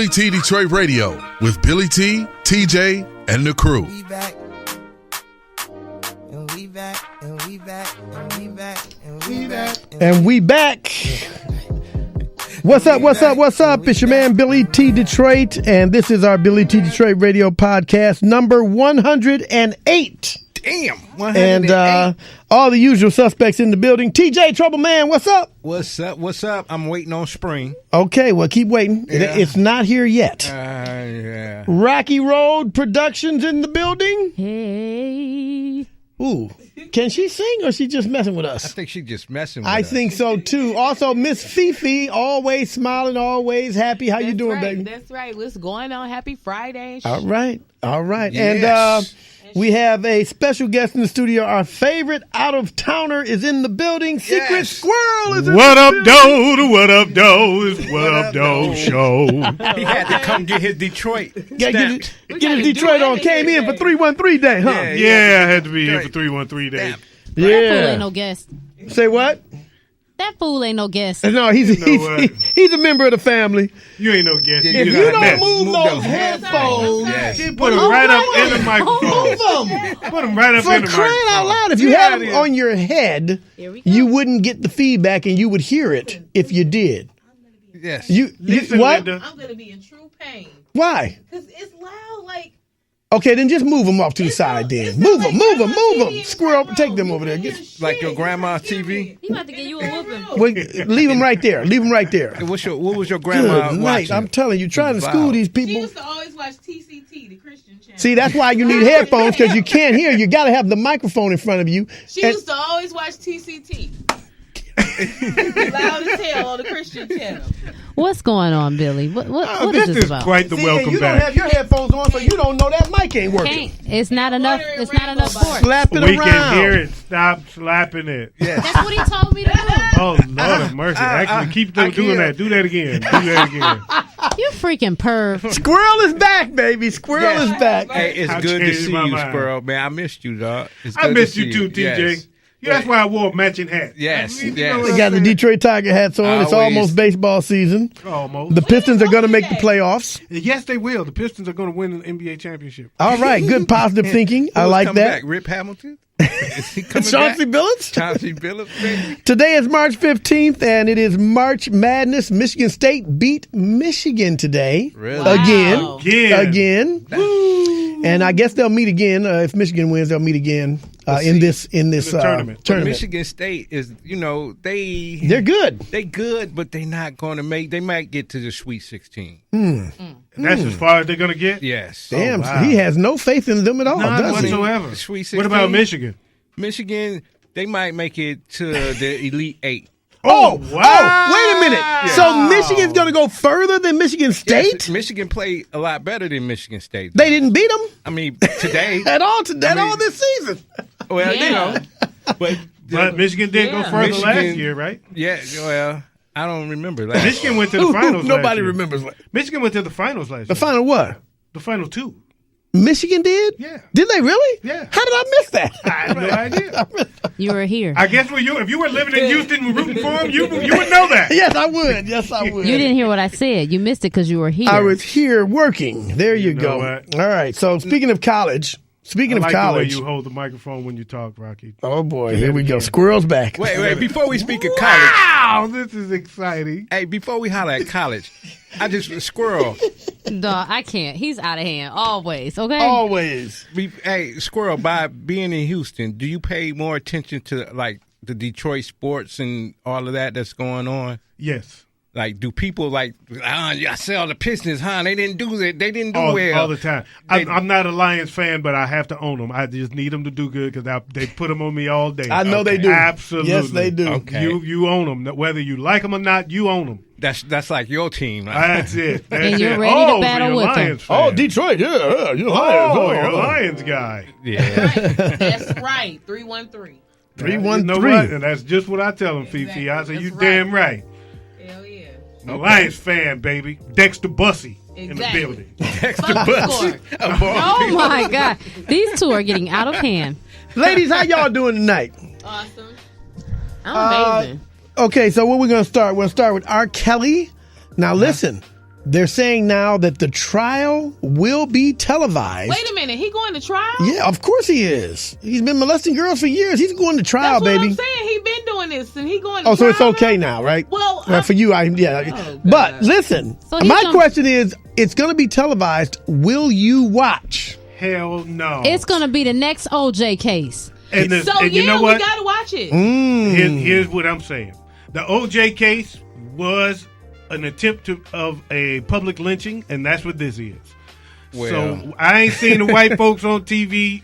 Billy T Detroit Radio with Billy T, TJ, and the crew. We back. And we back. And we back. And we back. And we back. And we back. What's up? What's up? What's up? It's your man Billy T Detroit, and this is our Billy T Detroit Radio podcast number 108. Damn, 108. And all the usual suspects in the building. TJ Trouble Man, what's up? What's up? What's up? I'm waiting on spring. Okay, well, keep waiting. Yeah. It's not here yet. Yeah. Rocky Road Productions in the building. Hey. Ooh, can she sing or is she just messing with us? I think she's just messing with I us. think so too. Also, Miss Fifi, always smiling, always happy. How you doing, baby? That's right. What's going on? Happy Friday. All right. Yes. And we have a special guest in the studio. Our favorite out-of-towner is in the building. Secret Squril is in What the up, building. doe? The What Up, doe is What Up, doe show. He had to come get his Detroit. Get stamped. his Detroit on. Came in for 313 Day, huh? Yeah, I had to be here for 313 days. That fool Yeah. ain't no guest. Say what? That fool ain't no guest. No, he's a member of the family. You ain't no guest. If If just you got don't that. move Move those those headphones, Yes. She put them right up in the microphone. move them. Put them right up For in the crying microphone. out loud, if you Get had out them of on your head, Here we go. you wouldn't get the feedback and you would hear it if you did. Yes. You Listen, what? Linda. I'm gonna be in true pain Why? because it's loud. Like Okay, then just move them off to the side. Then move them. TV Squirrel, in the take them room. over there. You Get, hear Like shit. your grandma's You TV? hear He about to give you a whooping. wait, leave them right there. Leave them right there. What was your grandma Good night. watching? I'm telling you, trying to Wow. school these She people. used to always watch TCT, the Christian channel. See, that's why you need headphones because you can't hear. You got to have the microphone in front of you. She And- used to always watch TCT. Loud as hell on the Christian channel. What's going on, Billy? What This is this is about? quite the See, welcome you back. don't have your headphones on, so you don't know that mic ain't working. It's not enough. It's not enough force. Slap it We around. can hear it. Stop slapping it. Yes. That's what he told me to do. Oh, Lord of mercy. Actually, keep I doing can't. that. Do that again. Do that again. You freaking perv. Squirrel is back, baby. Squirrel is back. Hey, it's I good to changed see my you, mind. Squirrel. Man, I missed you, dog. It's I good to missed see you too, TJ. Yes. Yeah, that's why I wore a matching hat. Yes, You know yes. what They I'm got the saying? Detroit Tiger hats on. It's Always. almost baseball season. Almost. The Pistons are going to make the playoffs. Yes, they will. The Pistons are going to win an NBA championship. All right, good positive thinking. I Who's like coming that. Back? Rip Hamilton? Is he coming Chauncey back? Billups. Chauncey Billups, baby. Today is March 15th, and it is March Madness. Michigan State beat Michigan today. Really? Wow. Again. And I guess they'll meet again. If Michigan wins, they'll meet again in this tournament. Michigan State is, They're good. they good, but they not going to make. They might get to the Sweet 16. And that's as far as they're going to get? Yes. Damn, wow. he has no faith in them at all, None does he? whatsoever. Sweet 16. What about Michigan? Michigan, they might make it to the Elite Eight. Oh, wow. wait a minute. So Michigan's going to go further than Michigan State? Yes, Michigan played a lot better than Michigan State. They didn't beat them I mean, today. at all this season. Well, Yeah. But Michigan did go further last Michigan- year, right? Yeah, well, I don't remember that. Michigan went to the finals last Nobody year. remembers. Michigan went to the finals last The year. final what? The final two. Michigan did? Yeah. Did they really? Yeah. How did I miss that? I have no idea. You were here. I guess if you were living in Houston and rooting for them, you would know that. Yes, I would. Yes, I would. You didn't hear what I said. You missed it because you were here. I was here working. There you, know go. what? All right. So speaking of college, I like college. the way you hold the microphone when you talk, Rocky. Oh boy, here we go. Squirrel's back. Wait, before we speak of college. Wow, this is exciting. Hey, before we holler at college, Squirrel. Dog, I can't. He's out of hand. Always. Okay? Always. Hey, Squirrel, by being in Houston, do you pay more attention to like the Detroit sports and all of that that's going on? Yes. Like, do people like, I sell the Pistons, huh? They didn't do that. They didn't do All well. the time. I'm not a Lions fan, but I have to own them. I just need them to do good because they put them on me all day. I know they do. Absolutely. Yes, they do. Okay. You own them. Whether you like them or not, you own them. That's like your team. That's it. That's And you're it. ready to so battle you're a with them. Lions fan. Oh, Detroit. Yeah. You're Oh, you're a Lions guy. Yeah. That's right. 313. 313. You know what? And that's just what I tell them, Fifi. I say, That's you right. damn right. Hell yeah. I'm a Lions fan, baby. Dexter Bussey in the Exactly. building. Box score. Oh, my God. These two are getting out of hand. Ladies, how y'all doing tonight? Awesome. I'm amazing. Okay, so what we're going to start? We'll start with R.Kelly. Now listen, They're saying now that the trial will be televised. Wait a minute, he going to trial? Yeah, of course he is. He's been molesting girls for years. He's going to trial, That's what baby. I'm saying. He been doing this, and he going to Oh, so it's trial okay now, right? Well, for you, yeah. Oh, but God. listen, So he's my gonna- question is, it's going to be televised. Will you watch? Hell no. It's going to be the next OJ case. And, So and you know we what? gotta watch it. Here's what I'm saying. The OJ case was an attempt of a public lynching, and that's what this is. Well. So I ain't seen the white folks on TV.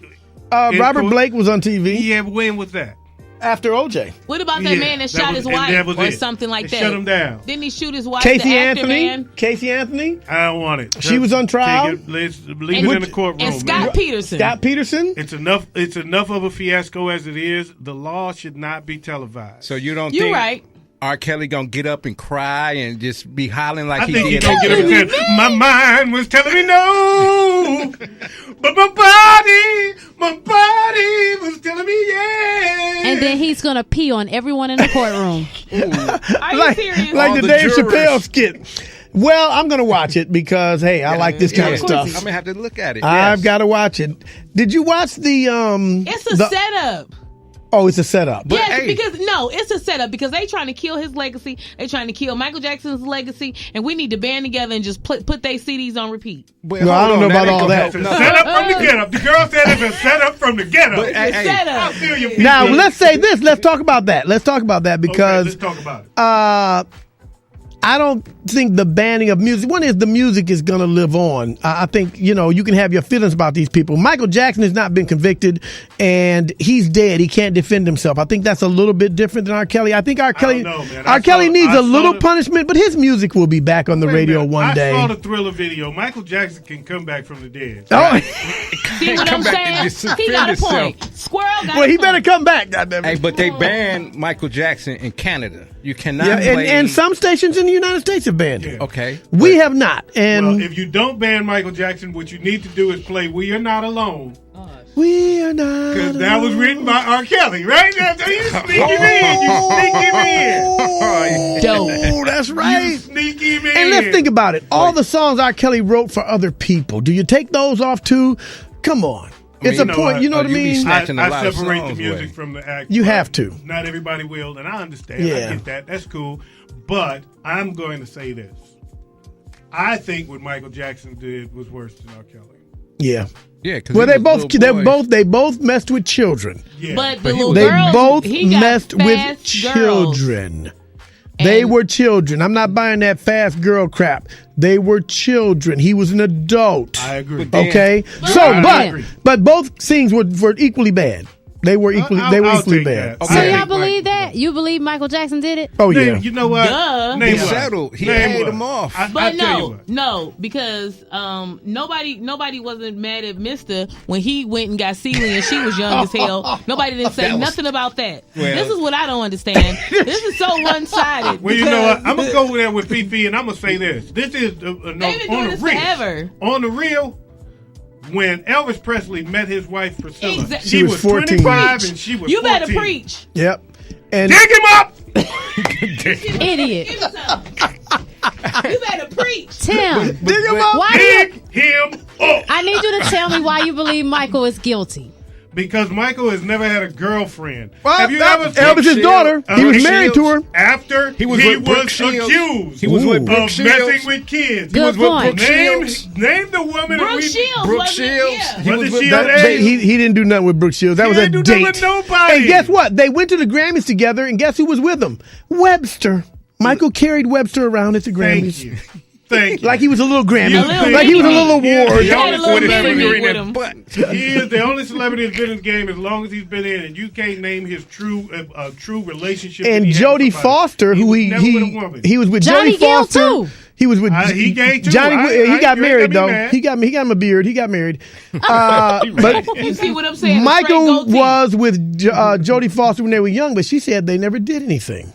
Robert court. Blake was on TV Yeah, but when was that? after OJ. What about that Yeah, man that that shot was- his and that wife was or it. something like They that? shut him down. Didn't he shoot his wife? Casey the actor Anthony. man? Casey Anthony. I don't want it. She was on trial? Take it, let's leave it in the courtroom. And Scott man. Peterson. Scott Peterson. It's enough of a fiasco as it is. The law should not be televised. So you don't You're think right. R. Kelly gonna get up and cry and just be hollering like I he think he's did? gonna get up and say, my mind was telling me no, but my body was telling me yes. And then he's going to pee on everyone in the courtroom. Are you like serious? like All the the Dave jurors. Chappelle skit. Well, I'm going to watch it because hey, I like this kind of I'm stuff. gonna have to look at it. I've yes. got to watch it. Did you watch the It's a the- setup. Oh, it's a setup. But, Yes, hey. because no, it's a setup because they trying to kill his legacy. They trying to kill Michael Jackson's legacy, and we need to band together and just put their CDs on repeat. Well, No, I hold don't on, know about ain't all gonna that. help It's a nothing. setup from the get up. The girl said it's a setup from the get up. But, hey, hey, Setup. I feel you. Now, people. let's say this. Let's talk about that. Let's talk about that Okay, because let's talk about it. I don't think the banning of music. One is the music is going to live on. I think you can have your feelings about these people. Michael Jackson has not been convicted, and he's dead. He can't defend himself. I think that's a little bit different than R. Kelly. I think R. Kelly, know, man. R. Kelly needs I a little saw the- punishment, but his music will be back on the Wait a radio minute. one day. I saw the Thriller video. Michael Jackson can come back from the dead. Oh, See what Come I'm back and saying? just He got a defend point. Squirrel got well, a he point. better come back. Goddamn Hey, it. but they banned Michael Jackson in Canada. You cannot Yeah, play. and some stations in the United States have banned him. Okay. We have not, and Well, if you don't ban Michael Jackson, what you need to do is play "We Are Not Alone" we are not. because that was written by R. Kelly, right? So you sneak him in. You sneak him in. Dope. Oh, that's right. You sneak him in. And let's think about it. All the songs R. Kelly wrote for other people. Do you take those off too? Come on. It's a you know point. what? You know what I You be mean? snatching a I lot of separate the songs music away. from the act. You but have to. Not everybody will, and I understand. Yeah. I get that. That's cool. But I'm going to say this. I think what Michael Jackson did was worse than R. Kelly. Yeah. Yeah, because Well, they both messed with children. Yeah. But the he little was- They girl, both he got messed with fast girls. children. They And- were children. I'm not buying that fast girl crap. They were children. He was an adult. I agree. But Okay. But- So, I agree. but both scenes were equally bad. They were equally I'll equally take bad. that. So Okay. y'all believe that? You believe Michael Jackson did it? Oh yeah. You know what? Duh. Name He what? settled. He Name paid what? him off. But I'll tell you what. no, because nobody wasn't mad at Mister when he went and got Celie and she was young as hell. Nobody didn't say nothing about that. Well- This is what I don't understand. This is so one sided. Well, you know what? I'm gonna go there with Fifi, and I'm gonna say this. This is no, They've been doing on the this real. forever. On the real, when Elvis Presley met his wife Priscilla, Exactly. she She was was 14. 25 and she was You 14. better preach. Yep. And Dig him up. Idiot. Give me some. You better preach. Tim, dig him up. why do you, Dig him up. I need you to tell me why you believe Michael is guilty. Because Michael has never had a girlfriend. Well, Have you that- ever Elvis's Shield- daughter? He was Brooke married to her. Shields. after He was with Brooke Shields. accused He was with Ooh. Brooke of Shields. messing with kids? Good was with point. Brooke Name, Shields. name the woman that Brooke we Shields. Brooke wasn't it? Shields. Yeah. He Was was it with Shields? that- He didn't do nothing with Brooke Shields. That He was a didn't do nothing date. with nobody. And guess what? They went to the Grammys together, and guess who was with them? Webster. Michael carried Webster around at the Grammys. Thank you. Thank you. Like he was a little Grammy. You think- Like he was a little Yeah, award. he He had a always little with his mini finger me in with there. him. But He is the only celebrity that's been in the game as long as he's been in, and you can't name his true relationship. that And he had Jodie with somebody. Foster, who was never with a he woman. he was with Johnny Jodie Gill, Foster. too. He was with He gay, too. Johnny. I- he you got ain't married gotta though. be mad. He got him a beard. He got married. But You see what I'm saying? The Michael straight goatee. was with Jodie Foster when they were young, but she said they never did anything.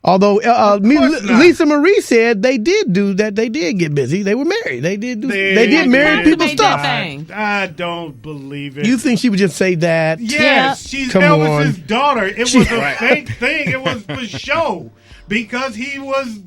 Although course not. Lisa Marie said they did do that. They did get busy. They were married. They did married people Consummate stuff. that thing. I don't believe it. You think she would just say that? Yes, she's Come Elvis's on. daughter. It was a fake thing. It was for show because he was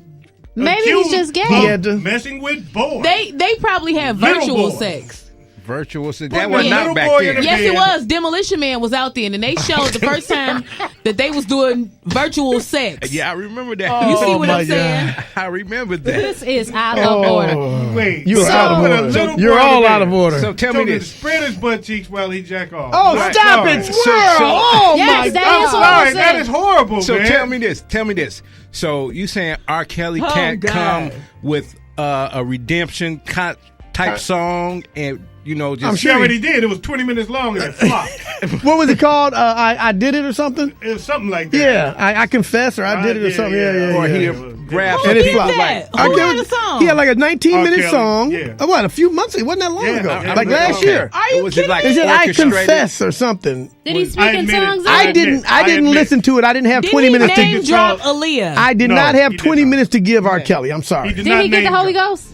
Maybe he's just gay. He had to- messing with boys. They probably had Little virtual boy. sex. Virtual sex. Put That the was little not back boy in then. the Yes, bed. it was. Demolition Man was out there, and they showed the first time that they was doing virtual sex. Yeah, I remember that. You see what my I'm saying? God. I remember that. This is out of order. Wait, You're so out put a of little order. boy You're in the all bed. out of order. So tell Told me him to this. spread his butt cheeks while he jack off. Oh, Right. stop Sorry. it, Squril! so- Oh, Yes, my that God. is what Sorry, I'm that saying. is horrible, So man. tell me this. So you saying R. Kelly Oh, can't God. come with a redemption type song and just I'm She sure already did. It was 20 minutes long and it flopped. What was it called? I did it or something? It was something like that. Yeah, I confess or I did it or something. Yeah. or yeah. he'll grab Who some And it did people flopped. that? like Who I had give- a song? He had like a 19-minute R. Kelly, song. yeah. What, a few months? It wasn't that long Yeah, ago. I Like remember. last year. Are you Was kidding it like They me? said, I orchestrated? confess or something. Did he I speak in admit it. tongues? I admit. didn't I admit. listen to it. I didn't have Did 20 he minutes name to drop No. Aaliyah? I did No, not have he did 20 not. minutes to give R. Kelly. I'm sorry. Did he get the Holy Ghost?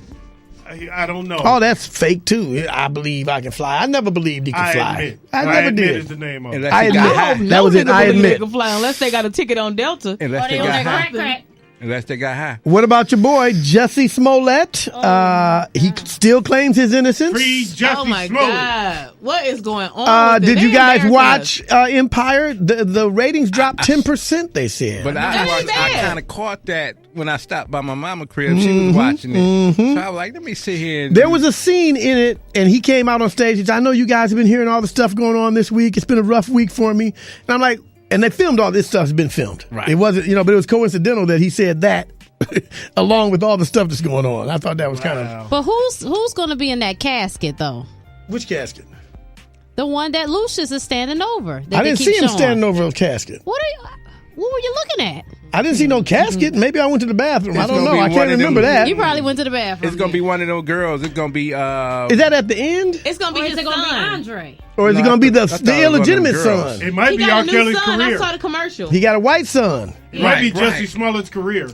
I don't know. Oh, that's fake too. I believe I can fly. I never believed he could I fly. admit. I never admit did. is the name of it. Unless I he got admit. high. That was it. nigga I believe admit. They can fly unless they got a ticket on Delta. Unless they They got on that high. crack, crack. Unless they got high. What about your boy Jussie Smollett? He still claims his innocence. Free Jussie Oh my Smollett. God! What is going on? with it? Did They you guys embarrassing us. watch Empire? The ratings dropped 10%. They said. But That ain't I bad. kind of caught that when I stopped by my mama crib. She was watching it. So I was like, let me sit here. And There was a scene in it, and he came out on stage. He said, I know you guys have been hearing all the stuff going on this week. It's been a rough week for me. And I'm like, and they filmed all this stuff's been filmed. Right. It wasn't, but it was coincidental that he said that along with all the stuff that's going on. I thought that was kind of. But who's going to be in that casket though? Which casket? The one that Lucius is standing over. I didn't see him standing over a casket. What were you looking at? I didn't see no casket. Maybe I went to the bathroom. I It's don't gonna know. be I one can't of them- remember that. You probably went to the bathroom. It's gonna be one of those girls. It's gonna be. Is that at the end? It's gonna be Or his is it going to be son. Andre? Or is it No, going to be I thought it the was one of them illegitimate girls. son? It might He be got R. a new Kelly's son. I career. saw the commercial. He got a white son. It might be Right. Jussie Smollett's career.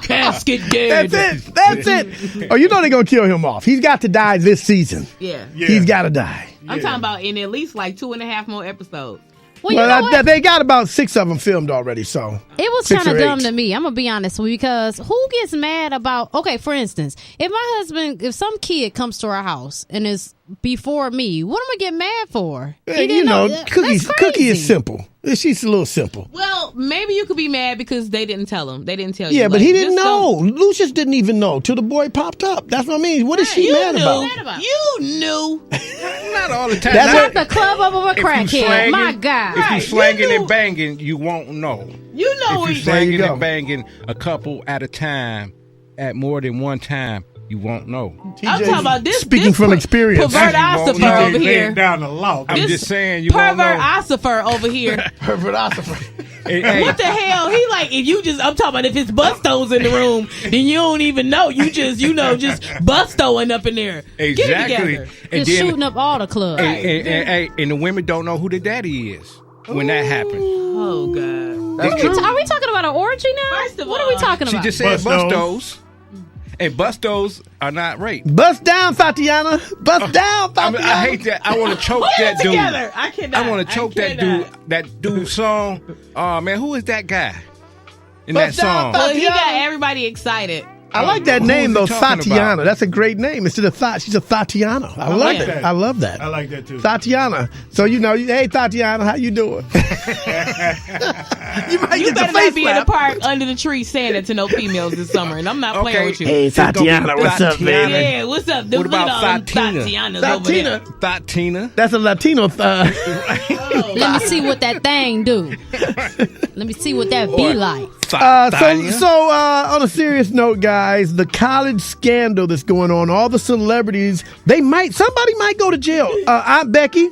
Casket dead. That's it. That's it. Oh, you know they're going to kill him off. He's got to die this season. Yeah. Yeah. He's got to die. I'm talking about in at least like 2.5 more episodes. Well, you know what? They got about 6 of them filmed already, so. It was 6 kind of or dumb 8. to me. I'm gonna be honest with you because who gets mad about? Okay, for instance, if some kid comes to our house and is before me, what am I get mad for? He Hey, didn't know- Cookie that's is crazy. simple. She's a little simple. Well, maybe you could be mad because they didn't tell him. They didn't tell you. Yeah, but Like, he didn't just know. don't- Lucius didn't even know till the boy popped up. That's what I mean. What is she you mad knew. about? You knew. Not all the time. That's Not- what- The club of a if you crackhead. slanging- My God. If you Right, slanging you and knew. banging, you won't know. You know If you he. slanging go. and banging a couple at a time, at more than one time, you won't know. I'm talking about this. Speaking this from experience. Pervert You won't ossifer know. over Laying here. down the law. I'm This just saying, you won't Pervert know. ossifer over here. Pervert ossifer. Hey, What the hell? He like if you just. I'm talking about if it's Busto's in the room, then you don't even know. You just just Bustoing up in there. Get it exactly. together. And Just then, shooting up all the clubs. and the women don't know who the daddy is when that happens. Oh God. Are we talking about an orgy now? First of what all, are we talking She about? just said Bustos. Bustos, and Bustos are not rape. Bust down, Tatiana. Bust down, Tatiana. I hate that. I want to choke Put that it dude. together. I cannot. I want to choke that dude. cannot. That dude's song. Oh man, who is that guy in that Bust down, song? Well, he got Tatiana. everybody excited. I like that Who name, though, is he talking Tatiana. about? That's a great name. Instead of Thought, she's a Tatiana. I love like it. that. I love that. I like that too. Tatiana. So, hey, Tatiana, how you doing? you might You get the better face not be in the slap. park under the tree saying it to no females this summer, and I'm not playing Okay. with you. Hey, It's gonna be Tatiana, what's up, Tatiana. baby? Yeah, what's up? What Look about at all them Fatina? Tatianas over there. Fatina. Thought Tina. That's a Latino. Let me see what that thing do. Let me see what that be like. So on a serious note, guys, the college scandal that's going on, all the celebrities, somebody might go to jail. Aunt Becky,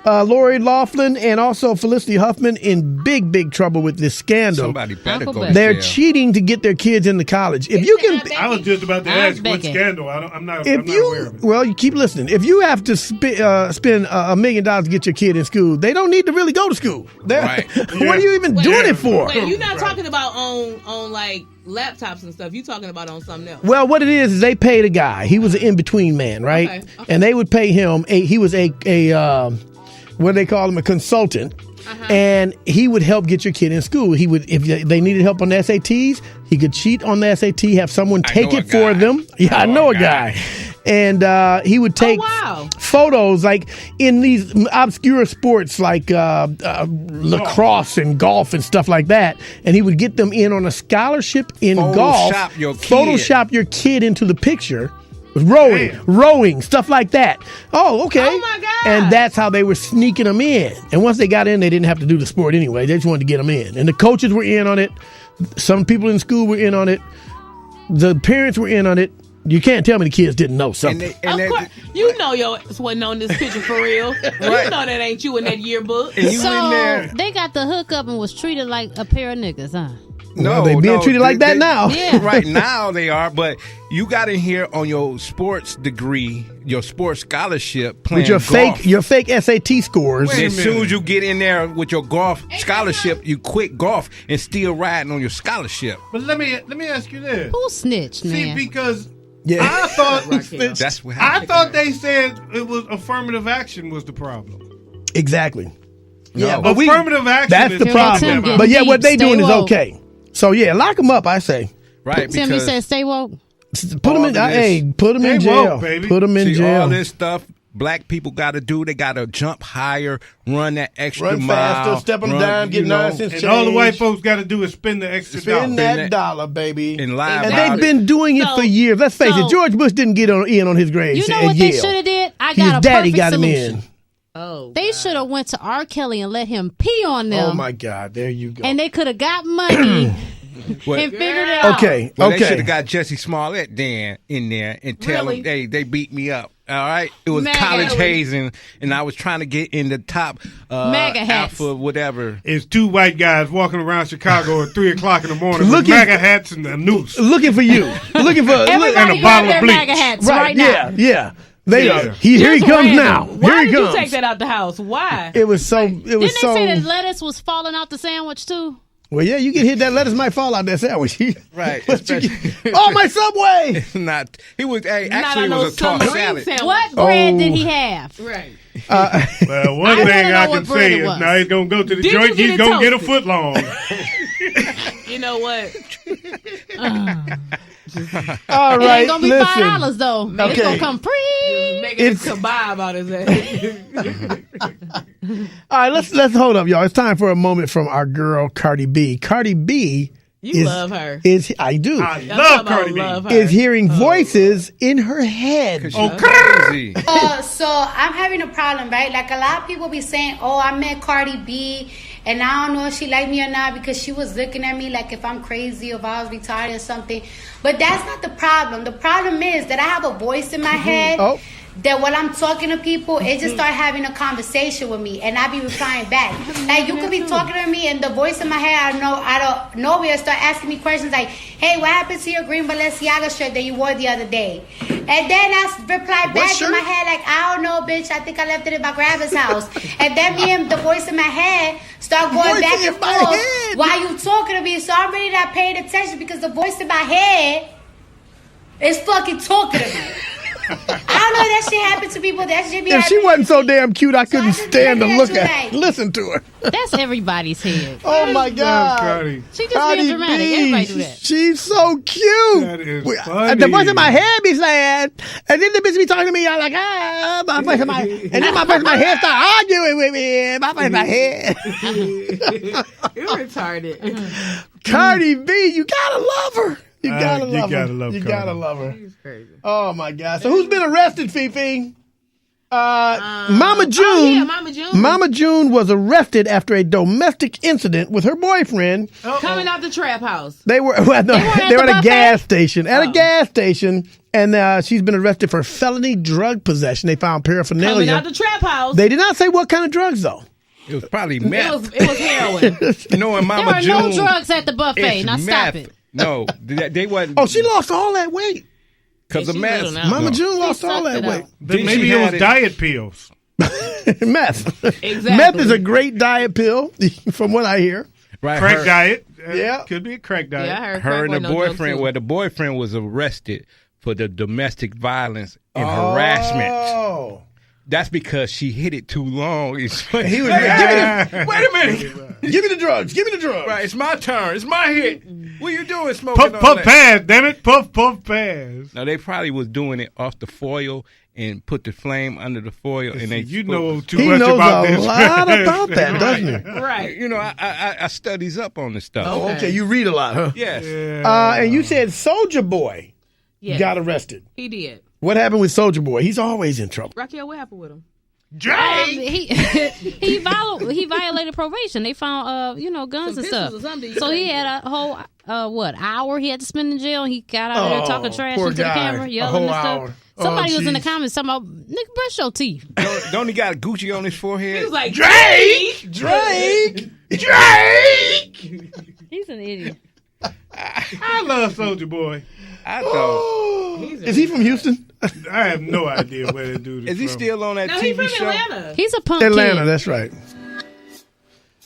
Lori Loughlin, and also Felicity Huffman in big trouble with this scandal. Somebody better Uncle go. Beck. to They're jail. cheating to get their kids into college. If you can, I was just about to I'm ask what begging. scandal. I'm not if aware you, of it. well, you keep listening. If you have to spend $1 million to get your kid in school, they don't need to really go to school. Right. What are you even doing it for? Wait, you're not Right. talking about on like laptops and stuff. You're talking about on something else. Well, what it is they paid a guy. He was an in-between man, right? Okay. And they would pay him. He was a what do they call him? A consultant. and he would help get your kid in school. He would, if they needed help on the SATs, he could cheat on the SAT, have someone take it for them. Yeah, I know a guy. And he would take photos like in these obscure sports like lacrosse and golf and stuff like that. And he would get them in on a scholarship in golf. Photoshop your kid into the picture. Rowing, stuff like that. Oh, okay. Oh, my God. And that's how they were sneaking them in. And once they got in, they didn't have to do the sport anyway. They just wanted to get them in. And the coaches were in on it. Some people in school were in on it. The parents were in on it. You can't tell me the kids didn't know something. Of course, you know your ass wasn't on this picture for real. You know that ain't you in that yearbook. And you So in there. they got the hookup and was treated like a pair of niggas, huh? No, they being treated like that now. Yeah. Right now they are, but you got in here on your sports degree, your sports scholarship, playing With your golf. fake SAT scores. As soon as you get in there with your golf scholarship, you quit golf and still riding on your scholarship. But let me ask you this. Who snitched, See, man? because Yeah. I thought That's what I happened. thought they said it was affirmative action was the problem. Exactly. Yeah, No. but Affirmative action that's is the the problem. Tim But yeah, getting what they deep, doing stay is woke. okay. So yeah, lock them up, I say. Right, Tim, you because said stay woke. Put them in. All of this- Put them in They jail. woke, baby. Put them in see, jail. all this stuff black people got to do, they got to jump higher, run that extra Run mile. faster, step on the dime, get 9 cents And change. all the white folks got to do is spend the extra Spend dollar. that dollar, baby. And lie And about they've been doing it So- for years. Let's face so- it, George Bush didn't get in on his grades You know at what they Yale. should have did? I His got a daddy perfect got him solution. in. Oh, They should have went to R.Kelly and let him pee on them. Oh my God, there you go. And they could have got money What- and figured it out. Okay, Well, they should okay. have got Jussie Smollett in there and tell Really? him, hey, they beat me up. All right, it was MAGA college hats. hazing, and I was trying to get in the top MAGA hats. alpha, whatever. It's two white guys walking around Chicago at 3 o'clock in the morning with Looking- MAGA hats and a noose. Looking for you. Looking for Everybody And a got bottle of their bleach. MAGA hats right, right, now. Yeah. They Yeah. are. Here he Just comes random. now. Why Here he did comes. you take that out the house? Why? It was so. It was Didn't they so. say that lettuce was falling out the sandwich too? Well, yeah, you get hit. That lettuce might fall out that sandwich. Right, But you especially- get- oh, my Subway. Not he was. Hey, Not actually, on it was those a tossed submarine salad. sandwiches. What bread Oh. did he have? Right. Well, one I thing wanna know I what can bread say it is was. now he's going to go to the Did you joint. get He's it going to get a toasted? foot long. You know what? All It right, ain't gonna be listen. $5 though. It's Okay. gonna come free. Making It's- a kebab out his ass. All right, let's hold up, y'all. It's time for a moment from our girl Cardi B. Cardi B. You love her. I do. I Y'all love talking about Cardi B. love her. Is hearing voices in her head. Oh, crazy! So I'm having a problem, right? Like a lot of people be saying, "Oh, I met Cardi B, and I don't know if she liked me or not because she was looking at me like if I'm crazy or if I was retarded or something." But that's not the problem. The problem is that I have a voice in my head. Oh. That when I'm talking to people, it just start having a conversation with me, and I be replying back. Like you could be talking to me, and the voice in my head, I don't nowhere start asking me questions like, "Hey, what happened to your green Balenciaga shirt that you wore the other day?" And then I reply back shirt? in my head like, "I don't know, bitch. I think I left it in my grandma's house." And then me and the voice in my head start going Voice back in and my forth head. while you talking to me. So I'm really not paying attention because the voice in my head is fucking talking to me. I don't know if that shit happened to people. That shit be If she happening. wasn't so damn cute, I couldn't just stand to looking look at you at, like- listen to her. That's everybody's head. Oh my God, Cardi. She just Cardi being dramatic. B, Everybody do that. She's so cute. That is The funny. voice in my head be saying, and then the bitch be talking to me. I'm like, my voice in my, and then my voice in my head start arguing with me. My voice in my head. You're retarded. Cardi B, you gotta love her. You gotta you love her. gotta love You Cardi. gotta love her. He's crazy. Oh my God. So who's been arrested, Fifi? Mama June. Oh, yeah, Mama June. Mama June was arrested after a domestic incident with her boyfriend. Coming out the trap house. They were well, no, at they were the at a buffet? gas station. At a gas station, and she's been arrested for felony drug possession. They found Coming paraphernalia. out the trap house. They did not say what kind of drugs though. It was probably it meth. was heroin. You know, and There Mama are June. no drugs at the buffet. it's Now stop meth. it. No, they wasn't. Oh, she lost all that weight. because of She's meth. little now. Mama June She lost all sucked that it weight. up. Then Then maybe she it had was diet pills. Meth. Exactly. Meth is a great diet pill, from what I hear. Right, Crack her, diet. Yeah. Could be a crack diet. Yeah, I heard her crack and the wasn't no joke, boyfriend. too. Well, the boyfriend was arrested for the domestic violence and harassment. Oh. That's because she hit it too long. It's funny. He was Wait a minute. Give me the drugs. Give me the drugs. Right, it's my turn. It's my hit. What you doing smoking Puff, all puff, that? pass, damn it. Puff, puff, pass. No, they probably was doing it off the foil and put the flame under the foil. And they You know too He much knows about a this. lot about that, doesn't he? Right. You know, I studies up on this stuff. Oh, okay. You read a lot, huh? Yes. And you said Soulja Boy Yes. got arrested. He did. What happened with Soulja Boy? He's always in trouble. R.Kelly, what happened with him? He violated probation. They found guns Some and stuff. pistols or something. So he had a whole hour he had to spend in jail. He got out there talking trash poor into the guy. camera, A yelling whole and stuff. hour. Somebody Oh, was in the jeez. comments talking about, nigga, brush your teeth. Don't he got Gucci on his forehead? He was like, Drake! Drake! Drake! He's an idiot. I love Soulja Boy. I thought. Is he from Houston? I have no idea where that dude is Is he from. still on that No, he's TV from show? Atlanta. He's a punk Atlanta, kid. that's right.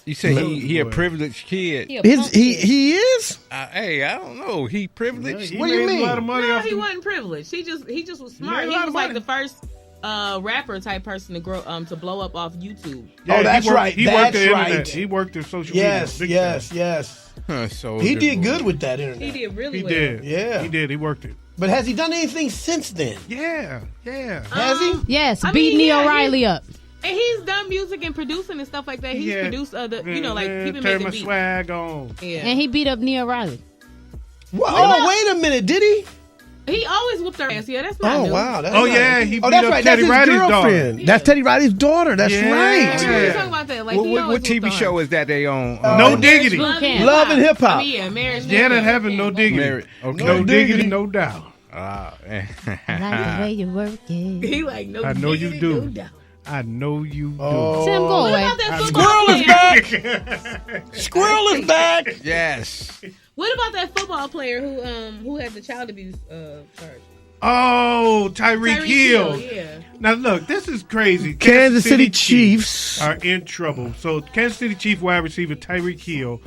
You say he a privileged kid. He a punk kid. He is? Hey, I don't know. He privileged. He What do you made mean? a lot of money No, off he the- wasn't privileged. He just was made smart. a He lot was of like money. the first rapper type person to grow to blow up off YouTube. Yeah, Oh, that's he worked, right. He That's worked the internet. right. He worked the social Yes, media. yes. So He did good with that He internet. did really He well. did. Yeah. He did. He worked it. But has he done anything since then? Yeah. Has he? Yes, I beat mean, Neil yeah, Riley up. And he's done music and producing and stuff like that. He's produced other, like he been turn making my beats. swag on. Yeah. And he beat up Neil Riley. Oh, wait a minute. Did he? He always whooped her ass. Yeah, that's not Oh, new. wow. That's Oh, nice. yeah, he beat that's up right. Teddy That's his Riley's daughter. girlfriend. Yeah. That's Teddy Riley's daughter. That's Yeah. right. We were Yeah. talking about that. Like, he What always TV whooped show her. is that they on? No diggity. Boot camp. Love and hip hop. I mean, yeah, marriage. Yeah, that happened. No diggity. Married. Okay. No diggity, no doubt. I like the way you work it. He like no. I know you diggity, do. no doubt. I know you do. Oh. Tim, go What away. about that Squril football is player? back. Squril is back. Yes. What about that football player who had the child abuse charge? Oh, Tyreek Hill. Yeah. Now look, this is crazy. Kansas City Chiefs. are in trouble. So Kansas City Chief wide receiver Tyreek Hill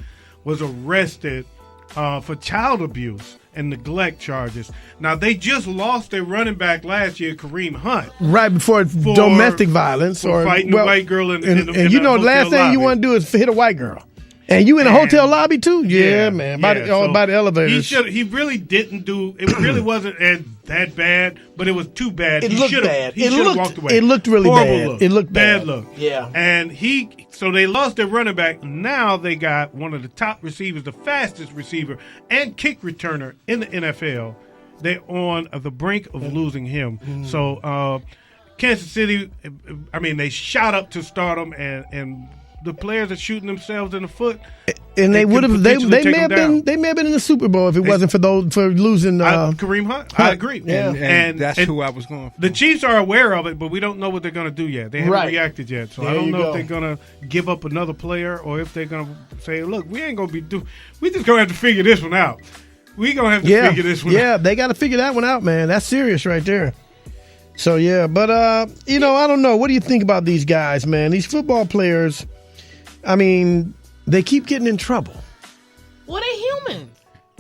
was arrested for child abuse and neglect charges. Now they just lost their running back last year, Kareem Hunt. Right before domestic violence for or fighting a white girl in and a you know the last hotel thing you lobby. want to do is hit a white girl. And you in a hotel lobby too? Yeah, man. By the so elevators. He really didn't do. It really wasn't that bad, but it was too bad. It He looked should've- bad. He It should have looked- walked away. it looked really Horrible bad. Look. It looked bad. look. Yeah. And so they lost their running back. Now they got one of the top receivers, the fastest receiver and kick returner in the NFL. They're on the brink of losing him. So Kansas City, I mean, they shot up to stardom, and the players are shooting themselves in the foot. And they could would have. potentially They take may have them down. been. They may have been in the Super Bowl if it wasn't for losing. Kareem Hunt. I agree. Yeah. And that's who I was going for. The Chiefs are aware of it, but we don't know what they're going to do yet. They haven't Right. reacted yet, so There I don't you know go. if they're going to give up another player or if they're going to say, "Look, we ain't going to be we just going to have to figure this one out. We going to have to figure this one out." Yeah, they got to figure that one out, man. That's serious right there. So yeah, but I don't know. What do you think about these guys, man? These football players. I mean, they keep getting in trouble. Well, they human.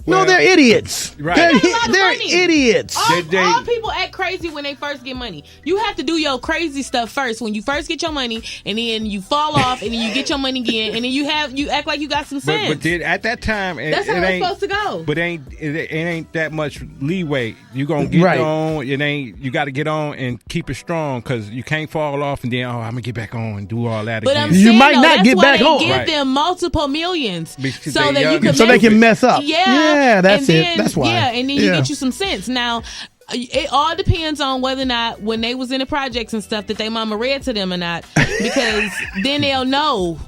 No, they're idiots. Right. They're, They got a lot of they're money. idiots. All people act crazy when they first get money. You have to do your crazy stuff first when you first get your money, and then you fall off, and then you get your money again, and then you act like you got some sense. But did at that time, That's how it it's ain't supposed to go. But it ain't that much leeway. You gonna get Right. on. It ain't. You got to get on and keep it strong because you can't fall off and then I'm gonna get back on and do all that But again. I'm You saying, might though, not that's get why back they on. give Right. them multiple millions Because so they that you young can and So they can mess up. Yeah, that's and then, it. That's why. Yeah, and then you Yeah. get you some sense. Now, it all depends on whether or not when they was in the projects and stuff that they mama read to them or not, because then they'll know,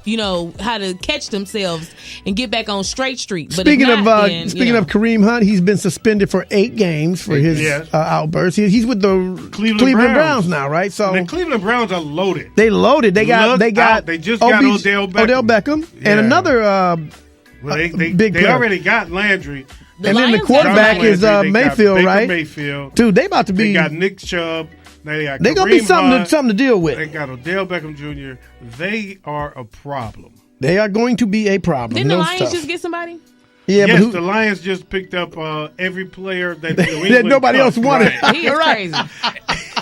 how to catch themselves and get back on straight street. But Speaking if not, then, speaking of Kareem Hunt, he's been suspended for 8 games for his Yes. outbursts. He's with the Cleveland Browns now, right? So the Cleveland Browns are loaded. they loaded. They got. They just got Odell Beckham. Odell Beckham Yeah. and another. Well, they big player. already got Landry. And then the Lions quarterback got is Landry. They got Mayfield, Baker right? Mayfield. Dude, they about to be. They got Nick Chubb. They got They gonna be Kareem something Hunt. to deal with. They got Odell Beckham Jr. They are a problem. They are going to be a problem. Didn't the No Lions stuff. just get somebody? Yeah, Yes, but the Lions just picked up every player that New that England nobody cut. else wanted. Right. He is Right. crazy.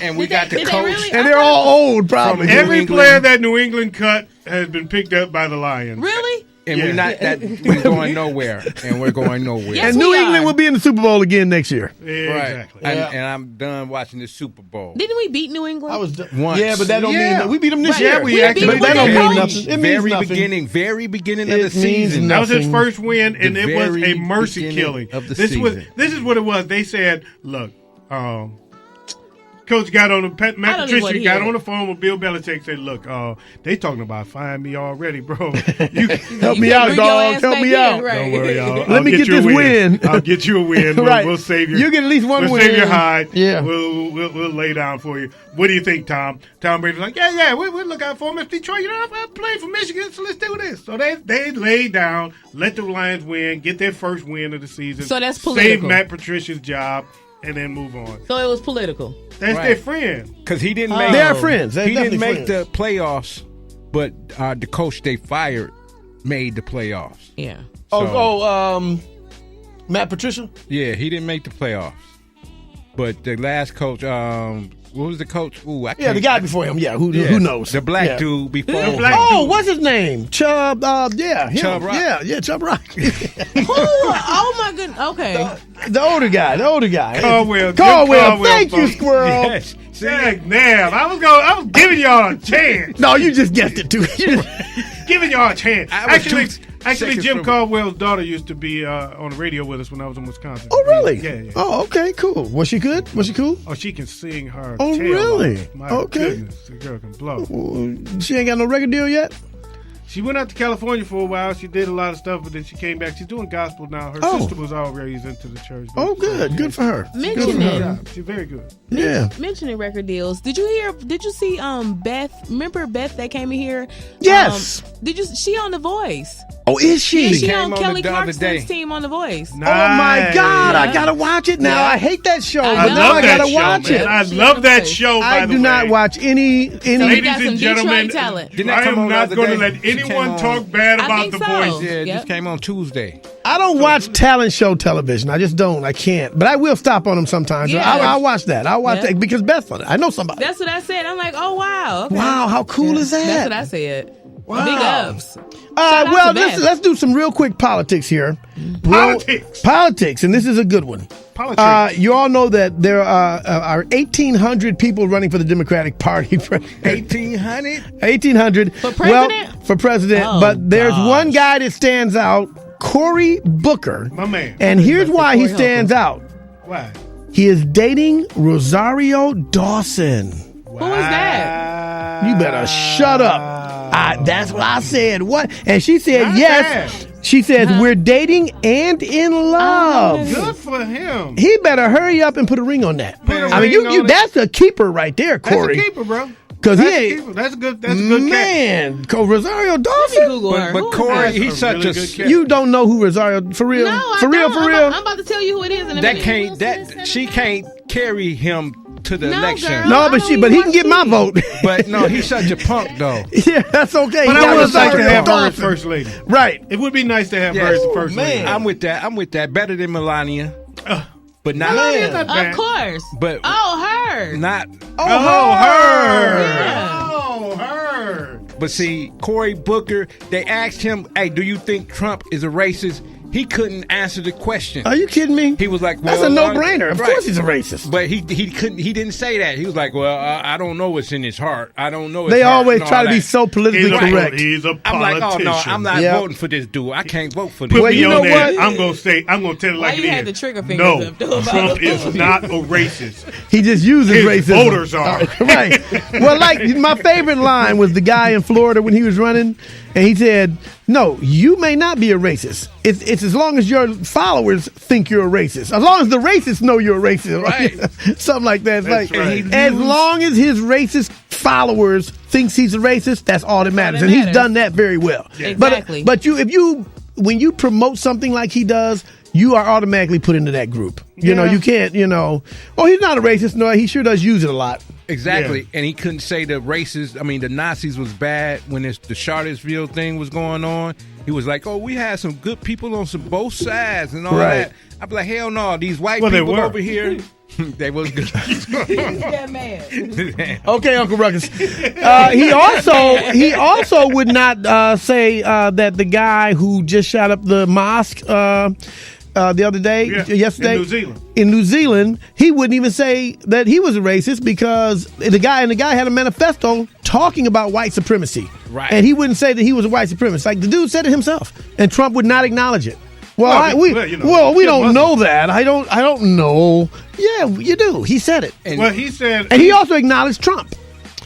and we Did got they- the did they coach. really? And they're all old, probably. From Every New England. player that New England cut, has been picked up by the Lions. Really? And we're going nowhere. And we're going nowhere. Yes, And New we England are. will be in the Super Bowl again next year. Yeah, Right. exactly. And I'm done watching the Super Bowl. Didn't we beat New England? Once. Yeah, but that don't mean Yeah. that. We beat them this Right. year. Yeah, we actually But that don't did. mean nothing. It means very nothing. very beginning of It the means season. That was his nothing. first win, and The it was a very mercy beginning killing. of the This season. is what it was. They said, "Look, Coach got on Matt I don't even Patricia wanna got hear on the phone with Bill Belichick. Said, look, they talking about firing me already, bro. You Help me can't out, bring your dog. ass Help back me in, out. right. Don't worry, Let me get you a this win. I'll get you a win. Right. We'll save you. You get at least one we'll win. save your hide. Yeah. We'll lay down for you. What do you think, Tom? Tom Brady's like, yeah, we'll look out for him. It's Detroit. You know, I'm playing for Michigan, so let's do this. So they laid down, let the Lions win, get their first win of the season. So that's Save political. Matt Patricia's job, and then move on. So it was political. That's Right. their friend. Because he didn't make They are friends. They're he didn't definitely make the playoffs, but the coach they fired made the playoffs. Yeah. Matt Patricia? Yeah, he didn't make the playoffs. But the last coach, what was the coach? Ooh, I can't. Yeah, the guy before him. Yeah, who knows? The black Yeah. dude before The him. black Oh, dude. what's his name? Chubb. Yeah, him. Chubb Rock. Yeah, Chubb Rock. Oh my goodness. Okay. the older guy. Caldwell. Caldwell. Thank you, folks. Squirrel. Yes. See, Damn, I was giving y'all a chance. No, you just guessed it too. Giving y'all a chance. I was Actually, two seconds Jim from- Caldwell's daughter used to be on the radio with us when I was in Wisconsin. Oh, really? Yeah. Oh, okay, cool. Was she good? Was she cool? Oh, she can sing her. Oh, tail really? off. My Okay. goodness, the girl can blow. She ain't got no record deal yet? She went out to California for a while. She did a lot of stuff, but then she came back. She's doing gospel now. Her Oh. sister was already into the church. Oh, good. Good for her. Mention Good it. job. She's very good. Yeah. Mentioning record deals. Did you see Beth? Remember Beth that came in here? Yes. She on The Voice? Oh, is she? She came on on Kelly the other day. Clarkson's team on The Voice. Oh my God! I Nice. gotta watch it now. Yeah. I hate that show, I but know. now I that gotta show, watch man. it. I She's love on that the show. I by the do not way. watch any. So Ladies we got some and gentlemen, Detroit talent. Didn't that I come am on the not other going to day? let She came anyone on- talk bad I about think the so. voice. Yeah, it Yep. just came on Tuesday. I don't watch talent show television. I just don't. I can't. But I will stop on them sometimes. Yeah. I'll watch that. I'll watch Yeah. that because Beth's on it. I know somebody. That's what I said. I'm like, oh wow. Okay. Wow, how cool is that? That's what I said. Wow. Big ups. Shout out Well, to Beth. let's do some real quick politics here. Politics, and this is a good one. Politics. You all know that there are 1,800 people running for the Democratic Party. 1,800? 1,800 For president? Well, for president, Oh, but there's gosh. one guy that stands out, Cory Booker. My man. And here's why he Cory stands out. Why? He is dating Rosario Dawson. Who is that? You better shut up. That's what I said. What? And she said Not yes. bad. She said we're dating and in love. Good for him. He better hurry up and put a ring on that. Put a I mean, ring you on it. that's a keeper right there, That's a Corey. keeper, bro. Because he That's a ain't. keeper. That's a good. That's a good cat. Man, Rosario Let me Dawson. Google her. But Who is Corey, that? he's That's a such really a good cat. You don't know who Rosario for real? No, I for real, don't. for real. I'm about to tell you who it is in a that minute. can't that she can't carry him to the No, election. girl. No, I but know he you can watch get my TV. vote. But no, he's such a punk though. Yeah, that's okay. But He I got would like to Rosario have her as Dawson. first lady. Right. It would be nice to have her Yes. as the first man. lady. I'm with that. Better than Melania. But not Melania's not bad. Of course. But her. not Oh, her. Yeah. Oh, her. But see, Cory Booker, they asked him, hey, do you think Trump is a racist? He couldn't answer the question. Are you kidding me? He was like, well, that's a no-brainer. Of right. course he's a racist. But he didn't say that. He was like, well, I don't know what's in his heart. I don't know his They heart always and try all to be that. so politically He's correct. He's a politician. I'm like, oh no, I'm not Yeah. voting for this dude. I can't vote for this. Put Well, me you know on that. what? I'm gonna tell it Why like you it had is. the trigger fingers No, up, though, about Trump it? is not a racist. He just uses His racism. voters are. Right. Well, like my favorite line was the guy in Florida when he was running, and he said, "No, you may not be a racist. It's as long as your followers think you're a racist. As long as the racists know you're a racist, Right. Something like that. It's That's like right. as long as his racist followers thinks he's a racist, that's all that matters, that and he's matters. done that very well. Exactly. But when you promote something like he does, you are automatically put into that group. You know, you can't. Oh, he's not a racist. No, he sure does use it a lot. Exactly. Yeah. And he couldn't say the the Nazis was bad when the Charlottesville thing was going on. He was like, oh, we had some good people on both sides and all Right. that. I'd be like, hell no, these white Well, they people were. over here. They was good. That man. Okay, Uncle Ruckus. He also would not say that the guy who just shot up the mosque the other day, yesterday, in New Zealand, he wouldn't even say that he was a racist because the guy had a manifesto talking about white supremacy, right? And he wouldn't say that he was a white supremacist. Like the dude said it himself, and Trump would not acknowledge it. We don't know that. I don't know. Yeah, you do. He said it. He said, and he also acknowledged Trump.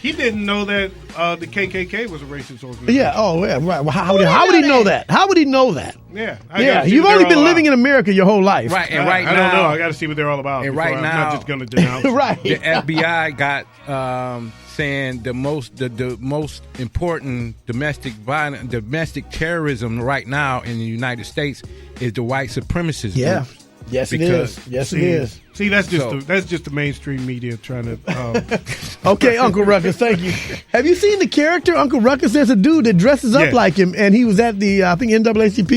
He didn't know that the KKK was a racist organization. Yeah. Oh, yeah. Right. Well, how would he know that? How would he know that? Yeah. You've only been living in America your whole life. Right. And right now, I don't know. I got to see what they're all about. And right I'm now, not just going to denounce. Right. The FBI got saying the most important domestic terrorism right now in the United States is the white supremacist groups. Yes, it is. Yes, it is. See, that's just the mainstream media trying to. Okay, Uncle Ruckus, thank you. Have you seen the character Uncle Ruckus? There's a dude that dresses up like him, and he was at the I think NAACP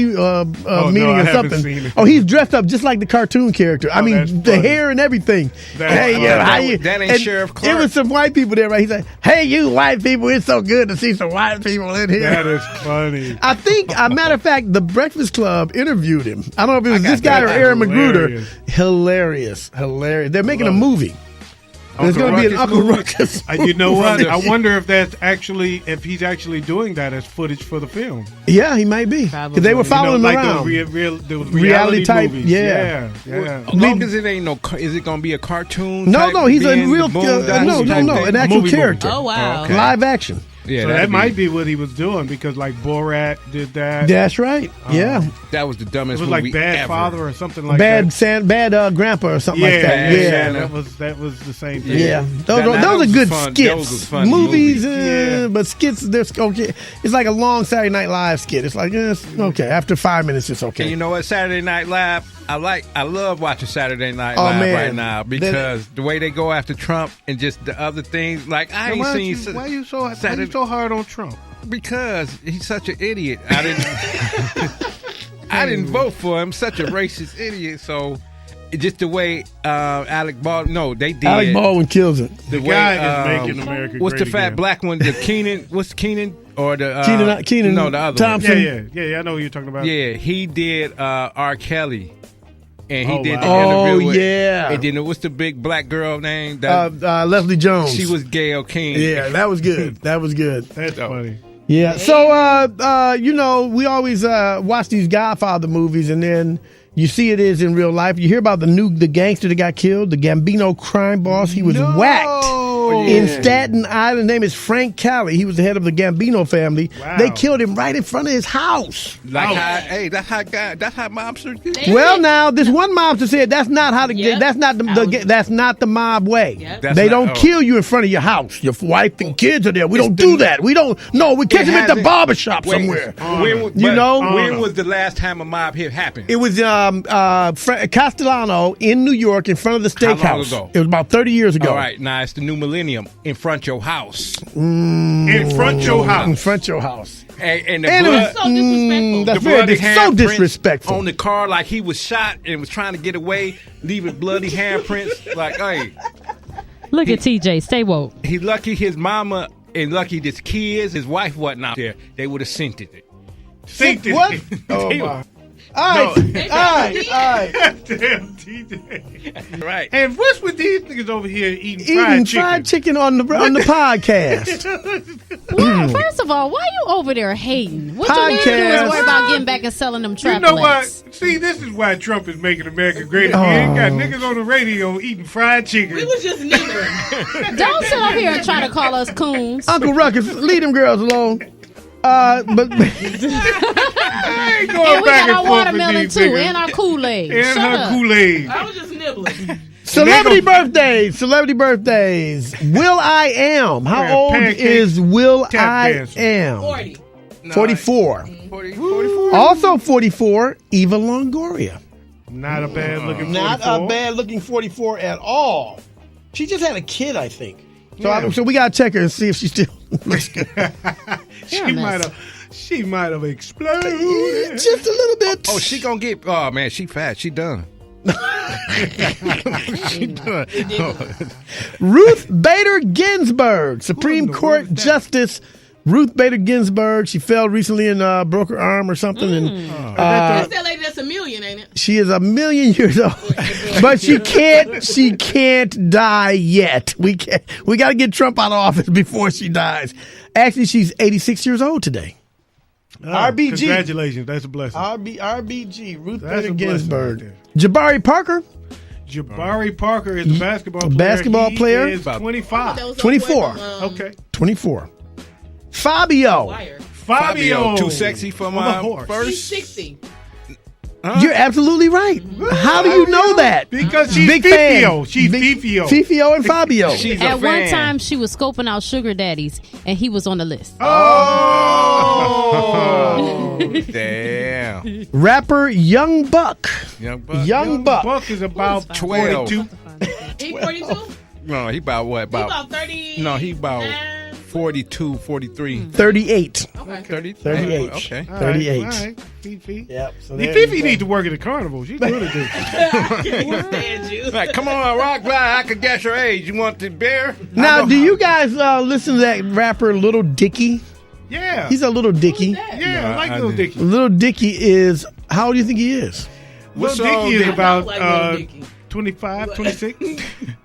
meeting or something. Seen it. Oh, he's dressed up just like the cartoon character. I mean, the hair and everything. That ain't Sheriff Clark. It was some white people there, right? He said, "Hey, you white people, it's so good to see some white people in here." That is funny. I think, a matter of fact, the Breakfast Club interviewed him. I don't know if it was this guy or Aaron Magruder. Hilarious. They're making a movie. There's going to be an Uncle Ruckus. You know what? I wonder if he's actually doing that as footage for the film. Yeah, he might be. Because they were following him around. Those reality type. movies. Yeah. As long as it ain't is it going to be a cartoon? No, he's a real an actual character. Oh wow, live action. Yeah, so that might be what he was doing because like Borat did that. That's right. Yeah, that was the dumbest. It was movie like Bad ever. Father or something like that. Bad Grandpa or something like that. Yeah, that was the same thing. Yeah, those are good skits. Movies, but skits. There's okay. It's like a long Saturday Night Live skit. It's like okay. After 5 minutes, it's okay. And you know what? Saturday Night Live. I love watching Saturday Night Live right now because the way they go after Trump and just the other things. Like I ain't seen. Why are you so hard on Trump? Because he's such an idiot. I didn't vote for him. Such a racist idiot. So just the way Alec Baldwin. No, they did. Alec Baldwin kills it. The guy is making America what's great the fat again. black one? The Keenan. What's Keenan? Or the Keenan? No, the other Thompson. Yeah. I know who you're talking about. Yeah, he did R. Kelly. And he did the wow. interview with, yeah. And then what's the big black girl name? Leslie Jones. She was Gayle King. Yeah, that was good. That's funny. Yeah. So, we always watch these Godfather movies, and then you see it is in real life. You hear about the gangster that got killed, the Gambino crime boss. He was whacked in Staten Island. His name is Frank Cali. He was the head of the Gambino family. Wow. They killed him right in front of his house. That's how mobsters do. Well, now this one mobster said that's not how that's not the mob way. Yep. They don't kill you in front of your house. Your wife and kids are there. We don't do that. We don't. No, we catch him at the barbershop somewhere. When was the last time a mob hit happened? It was Castellano in New York in front of the steakhouse. How long ago? It was about 30 years ago. All right, now it's the new millennium in front of your house. In front of your house. In front of your house. And the blood, so disrespectful. That's so disrespectful. On the car, like he was shot and was trying to get away, leaving bloody handprints. Like, hey. Look at TJ, stay woke. He lucky his mama and lucky his kids, his wife wasn't out there. They would have synced it. Synced it? What? Oh, my. All right. Damn, TJ. Right. And what's with these niggas over here eating fried chicken on the podcast? Well, first of all, why you over there hating? What you need to do is worry about getting back and selling them trap You know what? legs. See, this is why Trump is making America great again. He ain't got niggas on the radio eating fried chicken. We was just niggering. Don't sit up here and try to call us coons. Uncle Ruckus, leave them girls alone. But I ain't going And we back got our and forth with watermelon these too, niggas. and our Kool-Aid. And Shut her up. Kool-Aid. I was just nibbling. Celebrity birthdays. Will I Am. How old is Will I Am? 40. 44. 44. Also 44, Eva Longoria. Not a bad looking 44. Not a bad looking 44 at all. She just had a kid, I think. So we gotta check her and see if she still looks good. She might have exploded just a little bit. Oh, she gonna get. Oh man, she fat. She done. Ruth Bader Ginsburg, Supreme Court Justice Ruth Bader Ginsburg. She fell recently and broke her arm or something. And That's that lady that's a million, ain't it? she is 1,000,000 years old, but she can't die yet. We got to get Trump out of office before she dies. Actually, she's 86 years old today. RBG. Congratulations. That's a blessing. RBG. Ruth That's Bader a blessing Ginsburg. right Jabari Parker. Jabari Parker is a basketball player. Basketball He player. is 25. 24. Okay. 24. Fabio. Fabio. Too sexy for my horse. first. She's 60. You're absolutely right. How do you know that? Because she's Big Fifio. fan. She's Big- Fifio. Fifio and Fabio. She's a At one fan. time, she was scoping out sugar daddies, and he was on the list. Oh. Damn. Rapper Young Buck. Young Buck. Young Buck. Buck is about 12. 42. He 42? No, he about what? He About about 30. no, he about 42, 43. 38. Okay. 38. Okay. 38. All right. Fifi. Yep. So Fifi needs to work at the carnival. She's good at this. Can't stand you. Like, come on, rock guy. I could guess your age. You want the bear? Now, do you guys listen to that rapper Little Dicky? Yeah. He's a Little Dicky. Yeah, I like I Lil did. Dicky. Little Dicky is, how old do you think he is? Lil song Dicky is did- about I don't like Lil Dicky. 25, 26.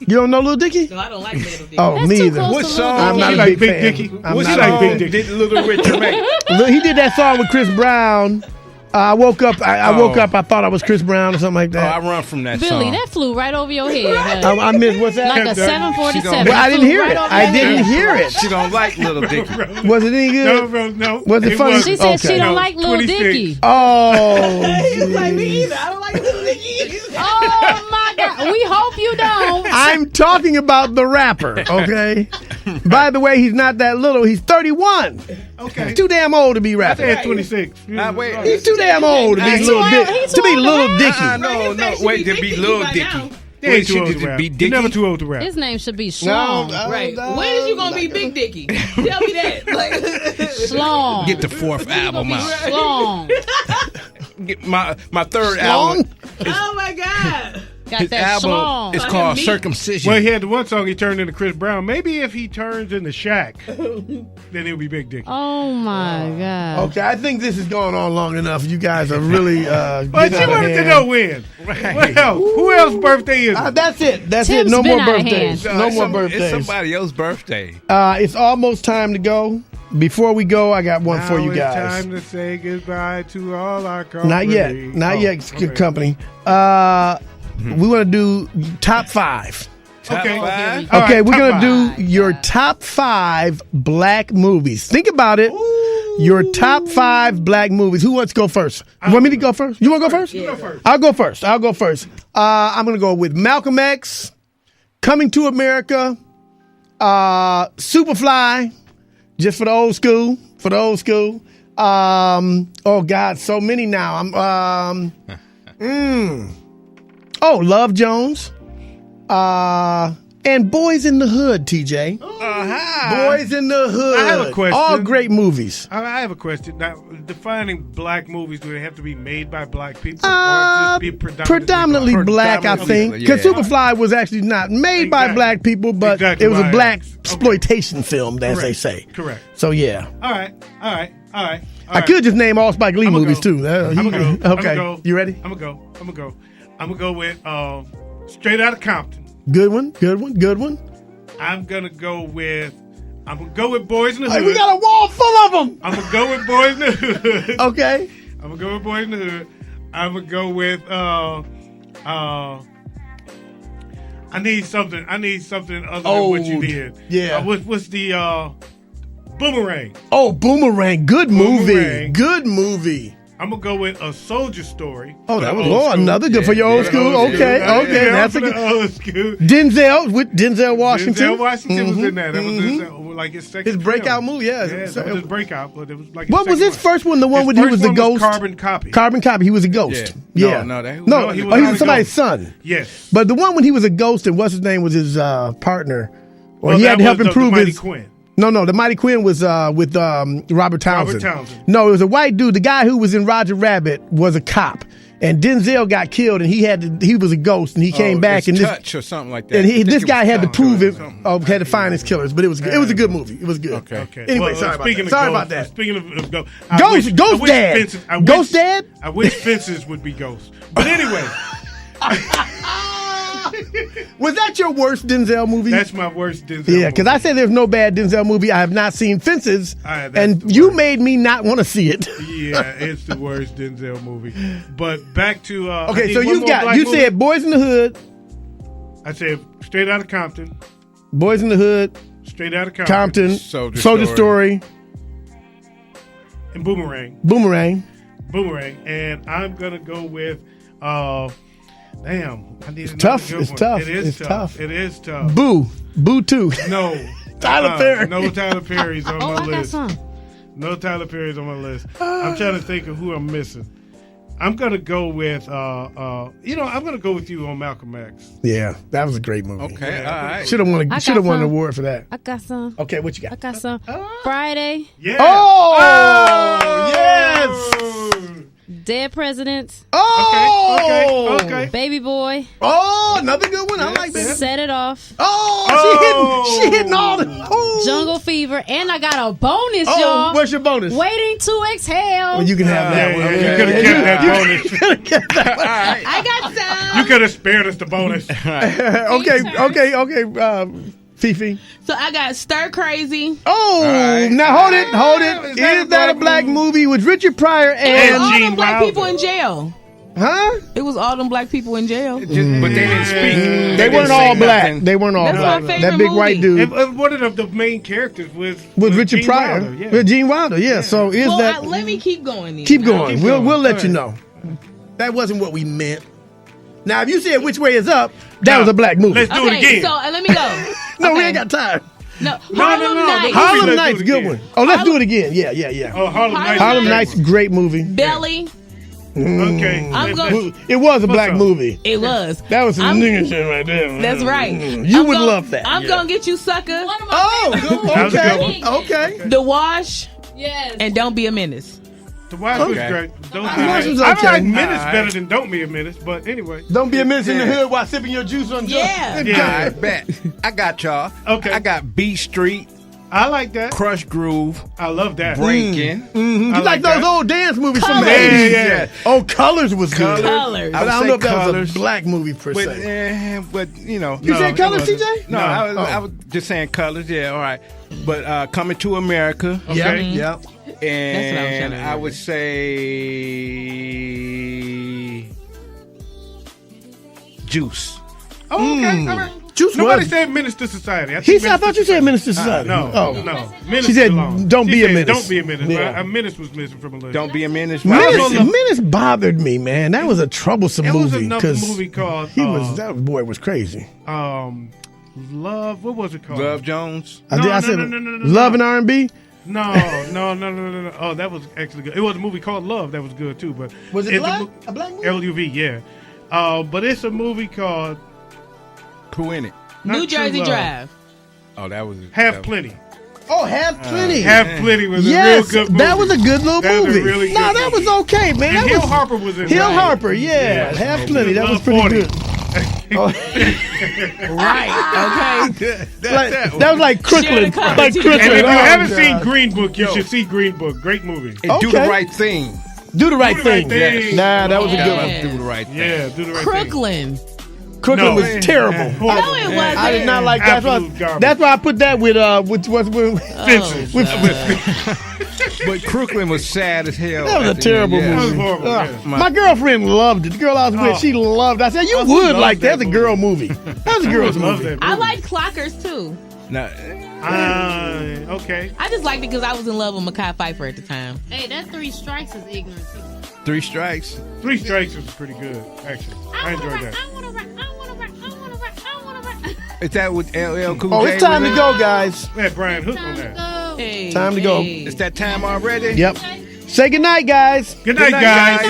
You don't know Little Dicky? No, I don't like Little Dicky. Oh, That's me too either. close What to song? Lil I'm Dicky. not a Like big Big fan. Dicky. I'm What not she a like big Big Dicky. Dicky? Did Little Richard make? Look, he did that song with Chris Brown. I woke up. I woke up. I thought I was Chris Brown or something like Oh, I that. run from that Billy, song. that flew right over your head. huh? I missed. What's that? Like a 747. Well, I didn't Flew hear right it. over I your didn't head. hear it. She don't like Little Dicky. Was it any No, good? bro, no. Was it funny? She said she Okay. don't No, like Lil 26. Dicky. Oh, He's like me either. I don't like Little Dicky. Oh my God! We hope you don't. I'm talking about the rapper. Okay. By the way, he's not that little. He's 31. Okay. He's too damn old to be I rapping. said 26. Wait. He's too damn old to be He's Little too Dicky. old- he's To be too old to Little rap. Dicky. No, His name should wait be to Big be Dicky Little by Dicky. now. They ain't Wait, too she old to just rap. be You're Dicky. never too old to rap. His name should be No, Schlong. Right. When is you going to be Big Dicky? Tell me that. Like, Schlong. Get the fourth album out. Schlong. Get my third album. oh my God. Got His that album schlong. is Fucking called meat. Circumcision. Well, he had the one song he turned into Chris Brown. Maybe if he turns into Shaq, then he'll be Big Dicky. Oh my God. Okay, I think this is going on long enough. You guys are really But getting she out of wanted to hand. know when. What else? Who else's birthday is it? That's it. That's Tim's it. No been more out of birthdays. hand. No it's more It's birthdays. somebody else's birthday. It's almost time to go. Before we go, I got one for Now you it's guys. time to say goodbye to all our company. Not yet. Not Oh, yet, okay. company. We want to do top 5. Top Okay. five? All Okay, right, we're top going five. to do your top 5 black movies. Think about it. Your top 5 black movies. Who wants to go first? You want me to go first? You want to go first? You go first. I'll go first. I'm going to go with Malcolm X, Coming to America, Superfly, just for the old school. Oh God, so many now. Love Jones, and Boys in the Hood. TJ, Boys in the Hood. I have a question. All great movies. I have a question. Now, defining black movies, do they have to be made by black people or just be Predominantly black, I think. Because yeah. Superfly was actually not made by Exactly. black people, but Exactly it was why a I black asked. exploitation film, as they say. Correct. So yeah, All right. I could just name all Spike Lee I'ma movies go. too. I'ma go. Okay, I'ma go. you ready? I'm gonna go with Straight Outta Compton. Good one. I'm gonna go with Boys in the Hey, Hood. we got a wall full of them. I'm gonna go with Boys in the Hood. Okay. I'm gonna go with Boys in the Hood. I'm gonna go with I need something other than what you Old. did. Yeah. What's the Boomerang? Oh, Boomerang. Good movie. Boomerang. Good movie. I'm gonna go with A Soldier Story. Oh, that was Old school. another good for your old school. old school. Okay. Yeah, That's a for the good. old school. Denzel with Denzel Washington. Denzel Washington was in that. That was like his second His breakout film. movie, yeah. Yeah, that was his breakout, but it was like What was his second first one? The one His when he first was the one ghost. Carbon Copy. Carbon Copy. He was a ghost. Yeah. Yeah. No, he he was was not a somebody's ghost. son. Yes. But the one when he was a ghost and what's his name was his partner, or Well, he had that to help was improve the Mighty his. Quinn. No, the Mighty Quinn was with Robert Townsend. Townsend. No, it was a white dude. The guy who was in Roger Rabbit was a cop, and Denzel got killed, and he was a ghost, and he came back, and Touch or something like that. And this guy had to prove it. Something. Had to find his killers, but it was a good movie. It was good. Okay. Anyway, sorry about that. Speaking of ghosts, Ghost Dad. Ghost Dad. I wish Fences would be ghosts. But anyway. Was that your worst Denzel movie? That's my worst Denzel movie. Yeah, because I said there's no bad Denzel movie. I have not seen Fences, and you made me not want to see it. Yeah, it's the worst Denzel movie. But back to okay, so you said Boys in the Hood. I said Straight Outta Compton. Boys in the Hood. Straight Outta Compton. Soldier Story. And Boomerang. And I'm gonna go with damn, I need it's tough. It's tough. It is tough. It is tough. Boo 2. No. Tyler Perry. No Tyler Perry's on my list. Got some. No Tyler Perry's on my list. I'm trying to think of who I'm missing. I'm gonna go with I'm gonna go with you on Malcolm X. Yeah, that was a great movie. Okay, all right. Should have won an award for that. I got some. Okay, what you got? I got some. Friday. Yeah. Oh, yes. Dead Presidents. Oh, okay. Baby Boy. Oh, another good one. I like that. Set It Off. Oh, she hitting all the. Oh. Jungle Fever, and I got a bonus, Oh, y'all. what's your bonus? Waiting to Exhale. Well, you can have that one. You could have kept that bonus. You could have kept that one. I got some. You could have spared us the bonus. Okay. Fifi. So I got Stir Crazy. Oh, right. now hold it. Is that a black movie with Richard Pryor And all Gene them black Wilder. people in jail. Huh? It was all them black people in jail. But they didn't speak. They weren't all black. They weren't all That's black. my favorite That big movie. white dude And one of the main characters was Richard Gene Pryor. Wilder, yeah. With Gene Wilder, yeah. So is that? Let me keep going then. Keep going. Keep We'll going. let Go you know. That wasn't what we meant. Now, if you said Which Way Is Up, that was a black movie. Let's do it again. So let me go. No, we Okay. ain't got time. No, No. Harlem Nights. Harlem let's Nights, do it good again. one. Oh, let's do it again. Yeah. Oh, Harlem Nights. Harlem Nights, great movie. Belly. Okay. I'm going. It was a black up? movie. It was. That was some I'm- nigga shit right there. That's right. You would love that. I'm gonna get you, sucker. Oh, That was a good okay. one. Okay. The Wash Yes. and Don't Be a Menace. The Wash was Okay. great. Don't The be Wash a was Menace. okay. I like Menace Alright. better than Don't Be a Menace, but anyway. Don't be a menace in the hood while sipping your juice on Yeah. I bet. I got y'all. Okay. I got B Street, I like that. Crush Groove, I love that. Breaking. You I like like those that. old dance movies from the Colors. 80s? Yeah. Oh, Colors was good. Colors. But I don't say know if that was Colors. a black movie per But, se. you know. You said it Colors, wasn't. TJ? No, I was just saying Colors. Yeah, all right. But Coming to America. Okay. Yep. And trying to I would say Juice. Oh, okay. All right. Juice Nobody was. said Menace to Society. I thought you said Menace to Society. No, Oh. no. Menace She said, belongs. "Don't She be a said, menace." Don't be a menace. Yeah. But a menace was missing from a list. Don't be a menace. Menace bothered me, man. That was a troublesome It was movie. another 'cause movie called that boy was crazy. Love. What was it called? Love Jones. I said no. Love and R&B. No. Oh, that was actually good. It was a movie called Love that was good too. But Was it it's black? A black movie? LUV, yeah. But it's a movie called Who in it? not New True Jersey Love. Drive. Oh, that was Half Plenty. Oh, Have Plenty. Half Plenty was Yes, a real good movie. that was a good little That was a movie. really No, good that movie. was okay, man. And That Hill was Harper was in Hill it. Harper, yeah. Have Plenty. That was Love pretty 40. good. Right. Okay. That was like Share Crooklyn. the comments. Like And Crooklyn. And if you Oh, haven't God. seen Green Book, you should see Green Book. Great movie. And Do the Okay. Right Thing. Do the Right Do the Right Thing. Thing. Nah, that was a good Yeah. one. Do the Right Thing. Yeah, do the right thing. Crooklyn. Crooklyn No. was terrible. Horrible. No, it wasn't. I did not like that. Absolute garbage. That's why I put that with Fences. But Crooklyn was sad as hell. That was a at the terrible end, yeah. That was movie. horrible, yeah. My girlfriend loved it. The girl I was with, she loved it. I said, you she would loved like that that's a girl movie. That was a girl's I love movie. that I movie. like Clockers too. Now, Okay. I just liked it because I was in love with Mekhi Phifer at the time. Hey, that 3 Strikes is ignorant too. 3 Strikes. 3 Strikes was pretty good, actually. I enjoyed that. I wanna rap. Is that with LL Cool J? Oh, it's time was to in? go, guys. We had Brian Hook on that. Hey, Time to go. hey. It's that time already? Yep. Say goodnight, guys. Good night, guys.